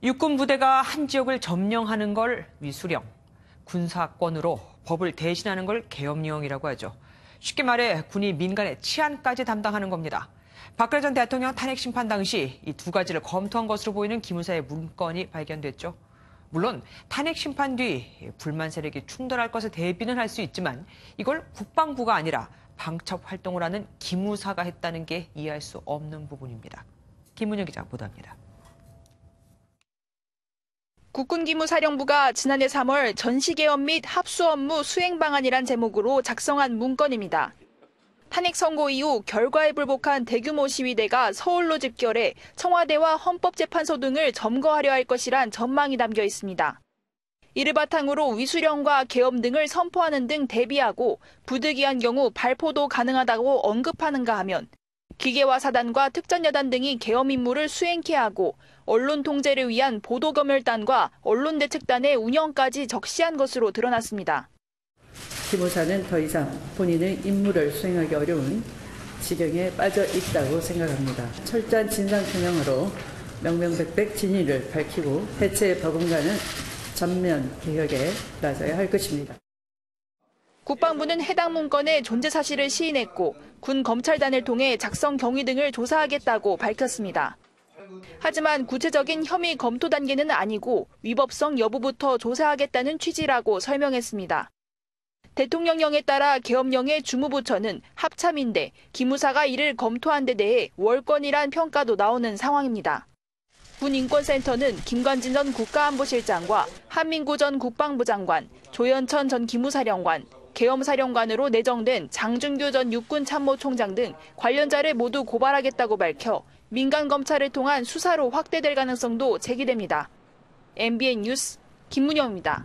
육군 부대가 한 지역을 점령하는 걸 위수령, 군사권으로 법을 대신하는 걸 계엄령이라고 하죠. 쉽게 말해 군이 민간의 치안까지 담당하는 겁니다. 박근혜 전 대통령 탄핵 심판 당시 이 두 가지를 검토한 것으로 보이는 기무사의 문건이 발견됐죠. 물론 탄핵 심판 뒤 불만 세력이 충돌할 것에 대비는 할 수 있지만 이걸 국방부가 아니라 방첩 활동을 하는 기무사가 했다는 게 이해할 수 없는 부분입니다. 김문영 기자 보도합니다. 국군기무사령부가 지난해 3월 전시개헌 및 합수 업무 수행 방안이란 제목으로 작성한 문건입니다. 탄핵 선고 이후 결과에 불복한 대규모 시위대가 서울로 집결해 청와대와 헌법재판소 등을 점거하려 할 것이란 전망이 담겨 있습니다. 이를 바탕으로 위수령과 계엄 등을 선포하는 등 대비하고 부득이한 경우 발포도 가능하다고 언급하는가 하면 기계화 사단과 특전여단 등이 계엄 임무를 수행케 하고 언론 통제를 위한 보도검열단과 언론대책단의 운영까지 적시한 것으로 드러났습니다. 기무사는 더 이상 본인의 임무를 수행하기 어려운 지경에 빠져 있다고 생각합니다. 철저한 진상규명으로 명명백백 진위를 밝히고 해체 법원과는 전면 개혁에 나서야 할 것입니다. 국방부는 해당 문건의 존재 사실을 시인했고 군 검찰단을 통해 작성 경위 등을 조사하겠다고 밝혔습니다. 하지만 구체적인 혐의 검토 단계는 아니고 위법성 여부부터 조사하겠다는 취지라고 설명했습니다. 대통령령에 따라 계엄령의 주무부처는 합참인데 기무사가 이를 검토한 데 대해 월권이란 평가도 나오는 상황입니다. 군인권센터는 김관진 전 국가안보실장과 한민구 전 국방부 장관, 조현천 전 기무사령관, 계엄사령관으로 내정된 장준규 전 육군참모총장 등 관련자를 모두 고발하겠다고 밝혀 민간 검찰을 통한 수사로 확대될 가능성도 제기됩니다. MBN 뉴스 김문영입니다.